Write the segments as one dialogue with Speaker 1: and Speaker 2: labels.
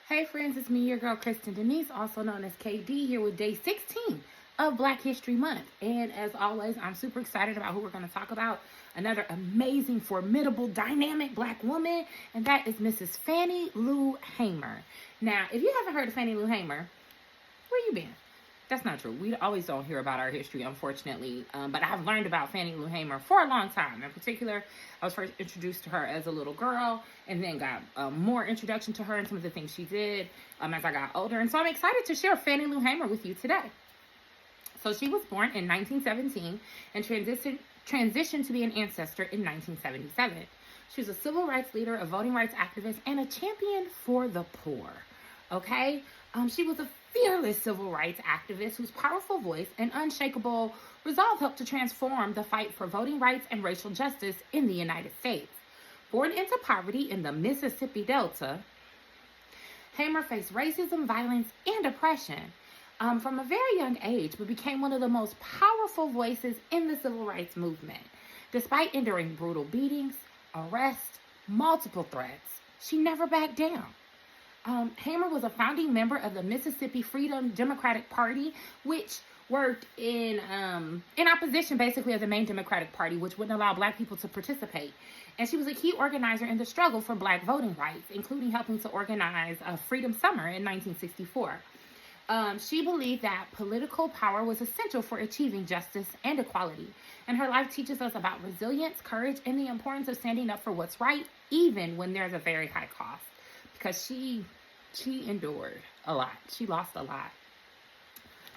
Speaker 1: Hey friends, it's me, your girl Kristen Denise, also known as KD, here with day 16 of Black History Month. And as always, I'm super excited about who we're going to talk about. Another amazing, formidable, dynamic Black woman, and that is Mrs. Fannie Lou Hamer. Now, if you haven't heard of Fannie Lou Hamer, where you been? That's not true. We always don't hear about our history, unfortunately. But I've learned about Fannie Lou Hamer for a long time. In particular, I was first introduced to her as a little girl and then got more introduction to her and some of the things she did as I got older. And so I'm excited to share Fannie Lou Hamer with you today. So she was born in 1917 and transitioned to be an ancestor in 1977. She was a civil rights leader, a voting rights activist, and a champion for the poor. Okay? She was a fearless civil rights activist whose powerful voice and unshakable resolve helped to transform the fight for voting rights and racial justice in the United States. Born into poverty in the Mississippi Delta, Hamer faced racism, violence, and oppression from a very young age, but became one of the most powerful voices in the civil rights movement. Despite enduring brutal beatings, arrests, multiple threats, she never backed down. Hamer was a founding member of the Mississippi Freedom Democratic Party, which worked in opposition, basically, of the main Democratic Party, which wouldn't allow Black people to participate. And she was a key organizer in the struggle for Black voting rights, including helping to organize Freedom Summer in 1964. She believed that political power was essential for achieving justice and equality. And her life teaches us about resilience, courage, and the importance of standing up for what's right, even when there's a very high cost. Because she endured a lot. She lost a lot.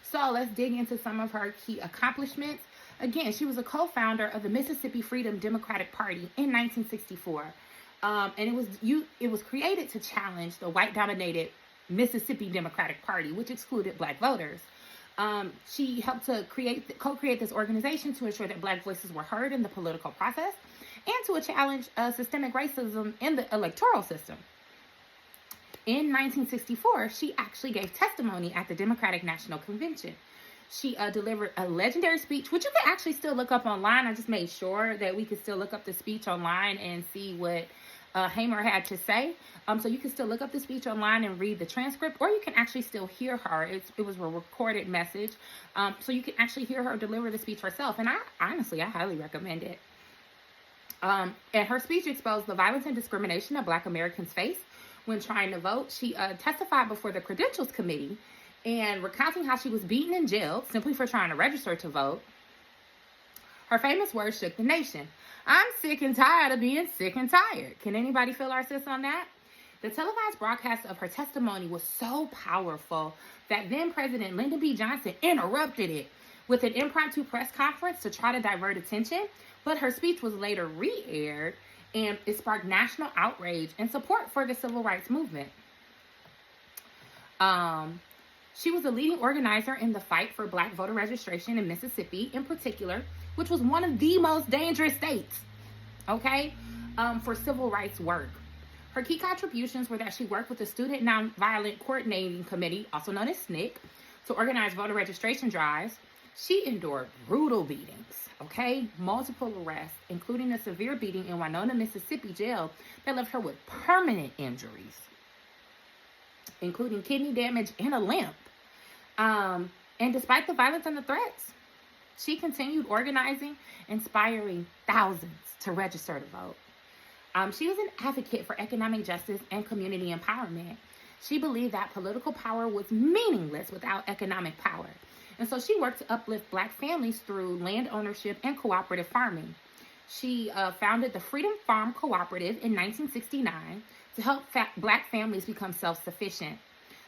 Speaker 1: So let's dig into some of her key accomplishments. Again, she was a co-founder of the Mississippi Freedom Democratic Party in 1964. And it was created to challenge the white-dominated Mississippi Democratic Party, which excluded Black voters. She helped to co-create this organization to ensure that Black voices were heard in the political process and to challenge systemic racism in the electoral system. In 1964, she actually gave testimony at the Democratic National Convention. She delivered a legendary speech, which you can actually still look up online. I just made sure that we could still look up the speech online and see what Hamer had to say. So you can still look up the speech online and read the transcript, or you can actually still hear her. It was a recorded message. So you can actually hear her deliver the speech herself. And I highly recommend it. And her speech exposed the violence and discrimination that Black Americans face when trying to vote. She testified before the Credentials Committee and recounting how she was beaten and jailed simply for trying to register to vote. Her famous words shook the nation. "I'm sick and tired of being sick and tired." Can anybody feel our sis on that? The televised broadcast of her testimony was so powerful that then President Lyndon B. Johnson interrupted it with an impromptu press conference to try to divert attention, but her speech was later re-aired and it sparked national outrage and support for the civil rights movement. She was a leading organizer in the fight for Black voter registration in Mississippi in particular, which was one of the most dangerous states, for civil rights work. Her key contributions were that she worked with the Student Nonviolent Coordinating Committee, also known as SNCC, to organize voter registration drives. She endured brutal beatings, multiple arrests, including a severe beating in Winona, Mississippi jail that left her with permanent injuries, including kidney damage and a limp. And despite the violence and the threats, she continued organizing, inspiring thousands to register to vote. She was an advocate for economic justice and community empowerment. She believed that political power was meaningless without economic power. And so she worked to uplift Black families through land ownership and cooperative farming. She founded the Freedom Farm Cooperative in 1969 to help Black families become self-sufficient.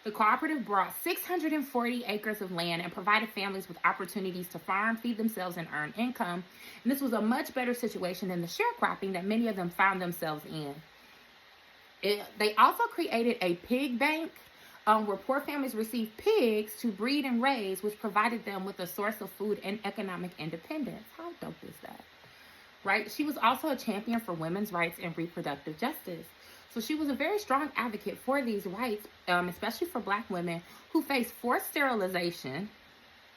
Speaker 1: The cooperative brought 640 acres of land and provided families with opportunities to farm, feed themselves, and earn income. And this was a much better situation than the sharecropping that many of them found themselves in. They also created a pig bank where poor families received pigs to breed and raise, which provided them with a source of food and economic independence. How dope is that? Right? She was also a champion for women's rights and reproductive justice. So she was a very strong advocate for these rights, especially for Black women who face forced sterilization.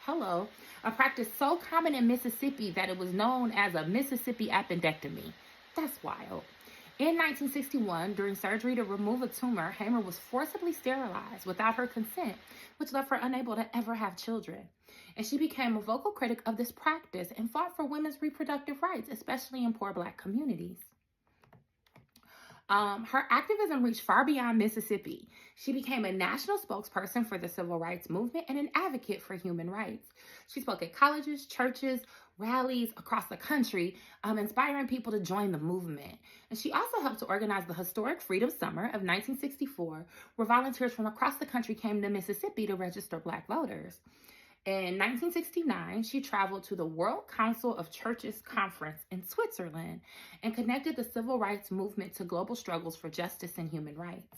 Speaker 1: A practice so common in Mississippi that it was known as a Mississippi appendectomy. That's wild. In 1961, during surgery to remove a tumor, Hamer was forcibly sterilized without her consent, which left her unable to ever have children. And she became a vocal critic of this practice and fought for women's reproductive rights, especially in poor Black communities. Her activism reached far beyond Mississippi. She became a national spokesperson for the civil rights movement and an advocate for human rights. She spoke at colleges, churches, rallies across the country, inspiring people to join the movement. And she also helped to organize the historic Freedom Summer of 1964, where volunteers from across the country came to Mississippi to register Black voters. In 1969, she traveled to the World Council of Churches Conference in Switzerland and connected the civil rights movement to global struggles for justice and human rights.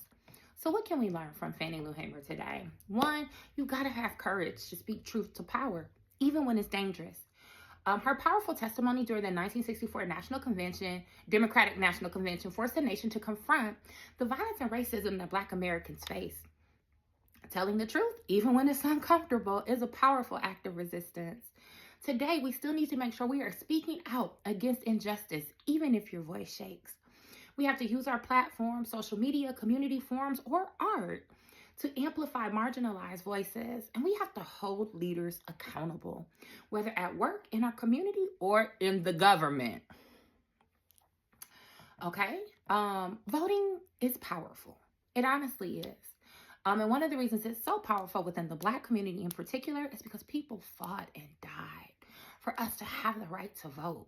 Speaker 1: So what can we learn from Fannie Lou Hamer today? One, you gotta have courage to speak truth to power, even when it's dangerous. Her powerful testimony during the 1964 Democratic National Convention forced the nation to confront the violence and racism that Black Americans face. Telling the truth, even when it's uncomfortable, is a powerful act of resistance. Today, we still need to make sure we are speaking out against injustice, even if your voice shakes. We have to use our platform, social media, community forums, or art to amplify marginalized voices. And we have to hold leaders accountable, whether at work, in our community, or in the government. Okay? Voting is powerful. It honestly is. And one of the reasons it's so powerful within the Black community in particular is because people fought and died for us to have the right to vote.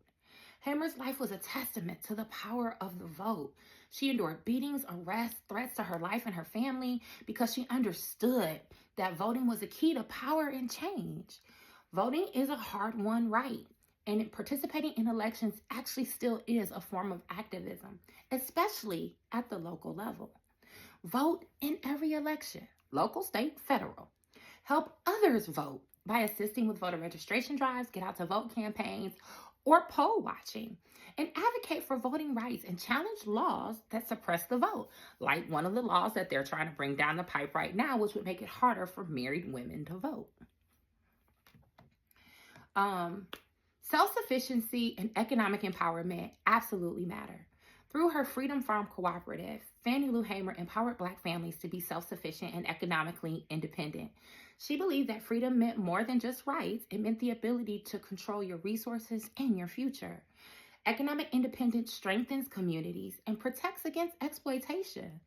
Speaker 1: Hamer's life was a testament to the power of the vote. She endured beatings, arrests, threats to her life and her family because she understood that voting was a key to power and change. Voting is a hard-won right, and participating in elections actually still is a form of activism, especially at the local level. Vote in every election, local, state, federal. Help others vote by assisting with voter registration drives, get out to vote campaigns, or poll watching. And advocate for voting rights and challenge laws that suppress the vote, like one of the laws that they're trying to bring down the pipe right now, which would make it harder for married women to vote. Self-sufficiency and economic empowerment absolutely matter. Through her Freedom Farm Cooperative, Fannie Lou Hamer empowered Black families to be self-sufficient and economically independent. She believed that freedom meant more than just rights. It meant the ability to control your resources and your future. Economic independence strengthens communities and protects against exploitation.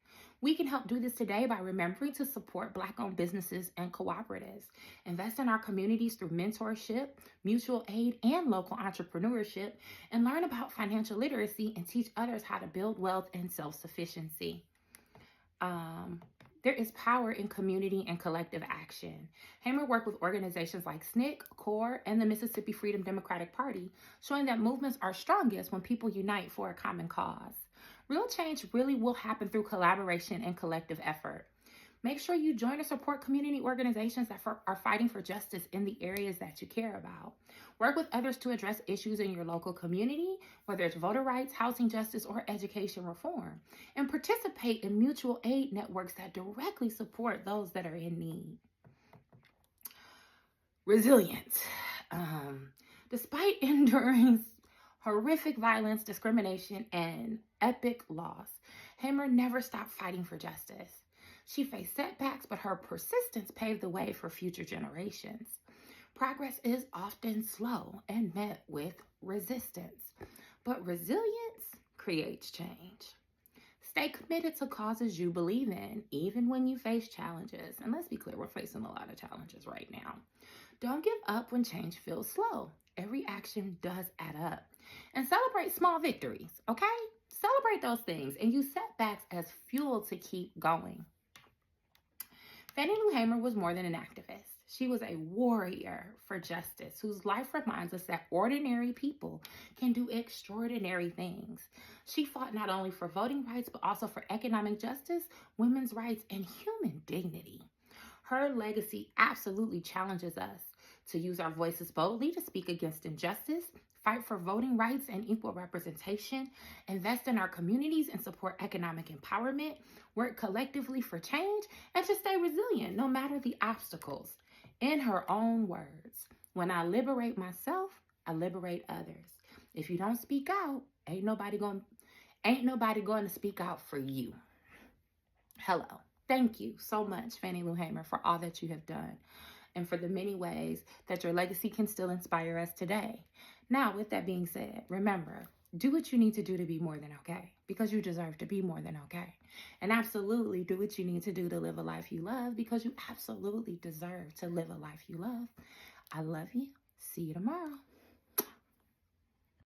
Speaker 1: We can help do this today by remembering to support Black-owned businesses and cooperatives, invest in our communities through mentorship, mutual aid, and local entrepreneurship, and learn about financial literacy and teach others how to build wealth and self-sufficiency. There is power in community and collective action. Hamer worked with organizations like SNCC, CORE, and the Mississippi Freedom Democratic Party, showing that movements are strongest when people unite for a common cause. Real change really will happen through collaboration and collective effort. Make sure you join or support community organizations that are fighting for justice in the areas that you care about. Work with others to address issues in your local community, whether it's voter rights, housing justice, or education reform. And participate in mutual aid networks that directly support those that are in need. Resilience. Despite enduring horrific violence, discrimination, and epic loss, Hamer never stopped fighting for justice. She faced setbacks, but her persistence paved the way for future generations. Progress is often slow and met with resistance, but resilience creates change. Stay committed to causes you believe in, even when you face challenges. And let's be clear, we're facing a lot of challenges right now. Don't give up when change feels slow. Every action does add up. And celebrate small victories, okay? Celebrate those things and use setbacks as fuel to keep going. Fannie Lou Hamer was more than an activist. She was a warrior for justice whose life reminds us that ordinary people can do extraordinary things. She fought not only for voting rights, but also for economic justice, women's rights, and human dignity. Her legacy absolutely challenges us to use our voices boldly to speak against injustice, fight for voting rights and equal representation, invest in our communities and support economic empowerment, work collectively for change, and to stay resilient no matter the obstacles. In her own words, when I liberate myself, I liberate others. If you don't speak out, ain't nobody gonna Ain't nobody going to speak out for you. Hello. Thank you so much, Fannie Lou Hamer, for all that you have done and for the many ways that your legacy can still inspire us today. Now, with that being said, remember, do what you need to do to be more than okay, because you deserve to be more than okay. And absolutely do what you need to do to live a life you love, because you absolutely deserve to live a life you love. I love you. See you tomorrow.